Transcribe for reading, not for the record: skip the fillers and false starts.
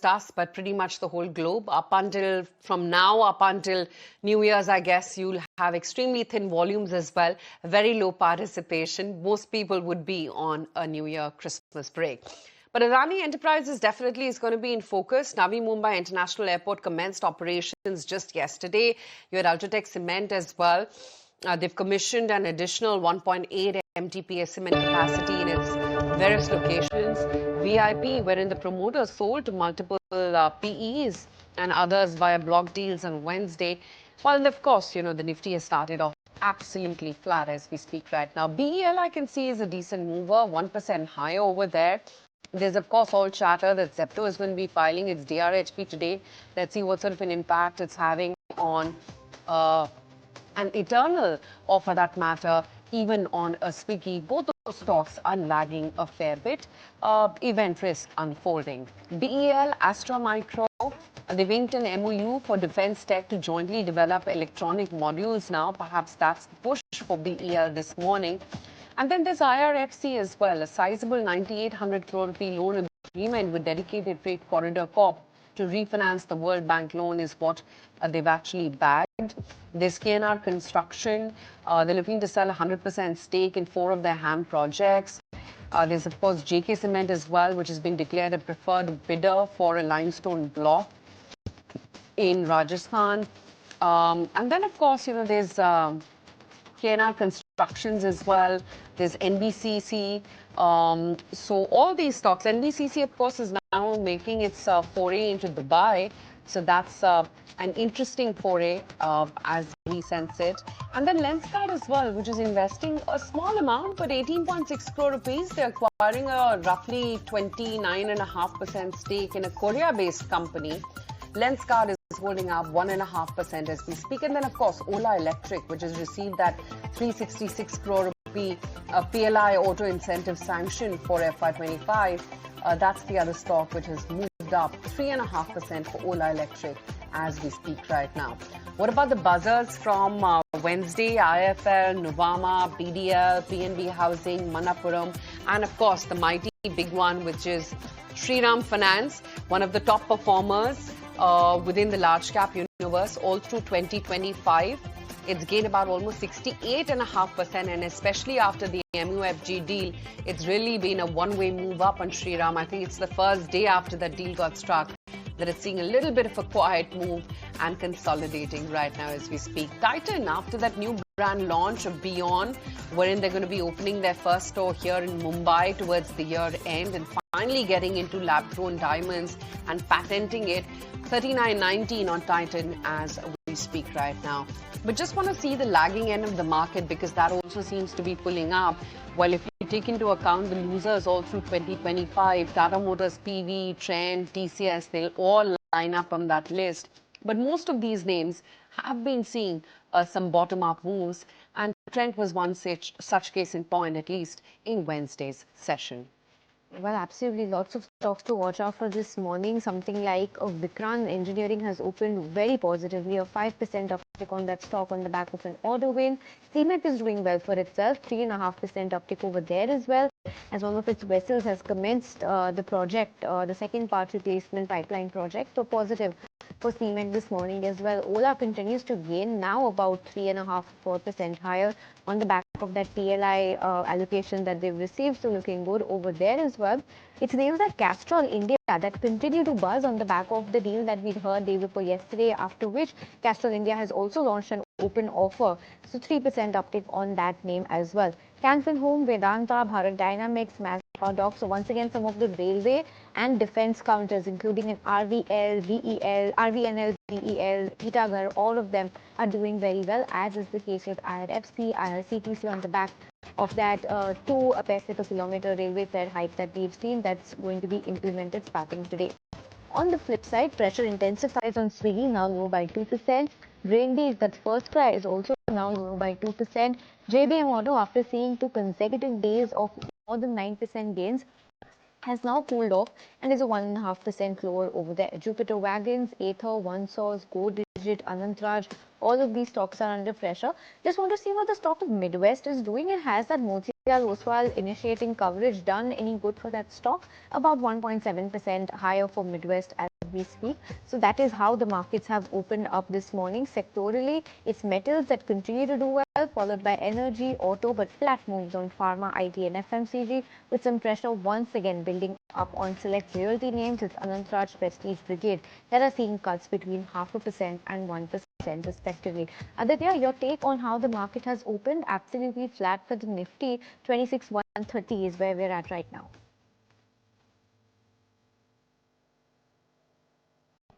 just us, but pretty much the whole globe. From now up until New Year's, I guess, you'll have extremely thin volumes as well, very low participation. Most people would be on a New Year Christmas break. But Adani Enterprises definitely is going to be in focus. Navi Mumbai International Airport commenced operations just yesterday. You had Ultratech Cement as well. They've commissioned an additional 1.8 MTPA cement capacity in its various locations. VIP, wherein the promoters sold to multiple PEs and others via block deals on Wednesday. While, of course, the Nifty has started off absolutely flat as we speak right now. BEL, I can see, is a decent mover, 1% higher over there. There's, of course, all chatter that Zepto is going to be filing its DRHP today. Let's see what sort of an impact it's having on an Eternal, or for that matter, even on a Swiggy. Both those stocks are lagging a fair bit. Event risk unfolding. BEL, Astra Micro, they've inked an MOU for defense tech to jointly develop electronic modules now. Perhaps that's the push for BEL this morning. And then there's IRFC as well, a sizable 9,800 crore rupee loan agreement with Dedicated Freight Corridor Corp to refinance the World Bank loan is what they've actually bagged. There's KNR Construction. They're looking to sell 100% stake in 4 of their HAM projects. There's, of course, JK Cement as well, which has been declared a preferred bidder for a limestone block in Rajasthan. And then, of course, there's KNR Constructions as well. There's NBCC. So all these stocks. NBCC, of course, is now making its foray into Dubai. So that's an interesting foray as we sense it. And then Lenskart as well, which is investing a small amount, but 18.6 crore rupees. They're acquiring a roughly 29.5% stake in a Korea-based company. Lenskart is holding up 1.5% as we speak. And then, of course, Ola Electric, which has received that 366 crore rupee PLI auto incentive sanction for FY25. That's the other stock which has moved up 3.5% for Ola Electric as we speak right now. What about the buzzers from Wednesday? IFL, Nuvama, BDL, PNB Housing, Manappuram, and of course the mighty big one, which is Shriram Finance, one of the top performers within the large cap universe all through 2025. It's gained about almost 68.5%, and especially after the MUFG deal, it's really been a one-way move up on Shriram. I think it's the first day after that deal got struck that it's seeing a little bit of a quiet move and consolidating right now as we speak. Titan, after that new brand launch of Beyond, wherein they're going to be opening their first store here in Mumbai towards the year end and finally getting into lab-grown diamonds and patenting it, 39.19 on Titan as we speak right now. But just want to see the lagging end of the market because that also seems to be pulling up. Well, if you take into account the losers all through 2025, Tata Motors, PV, Trent, TCS, they'll all line up on that list. But most of these names have been seeing some bottom-up moves, and Trent was one such case in point, at least in Wednesday's session. Well, absolutely. Lots of stocks to watch out for this morning. Something like Vikran Engineering has opened very positively, a 5% uptick on that stock on the back of an order win. Cement is doing well for itself, 3.5% uptick over there as well, as one of its vessels has commenced the project, the second part replacement pipeline project. So positive for cement this morning as well. Ola continues to gain, now about 3.5% higher on the back of that PLI allocation that they've received. So looking good over there as well. It's names like Castrol India that continue to buzz on the back of the deal that we'd heard day before yesterday, after which Castrol India has also launched an open offer. So 3% uptick on that name as well. Canfin Home, Vedanta, Bharat Dynamics, Dock. So once again, some of the railway and defense counters, including an RVL, VEL, RVNL, VEL, Titagarh, all of them are doing very well, as is the case with IRFC, IRCTC on the back of that 2 paise per kilometer railway fare hike that we've seen that's going to be implemented starting today. On the flip side, pressure intensifies on Swiggy, now low by 2%. Brainbees, that first cry, is also now low by 2%. JBM Auto, after seeing 2 consecutive days of more than 9% gains, has now cooled off and is a 1.5% lower over there. Jupiter Wagons, Ather, OneSource, Go Digit, Anantraj, all of these stocks are under pressure. Just want to see what the stock of Midwest is doing, and has that Motilal Oswal initiating coverage done any good for that stock? About 1.7% higher for Midwest as we speak. So that is how the markets have opened up this morning. Sectorally, it's metals that continue to do well, followed by energy, auto, but flat moves on pharma, IT and FMCG, with some pressure once again building up on select realty names. It's Anantraj, Prestige, Brigade that are seeing cuts between 0.5% and 1% respectively. Aditya, your take on how the market has opened? Absolutely flat for the Nifty. 26,130 is where we're at right now.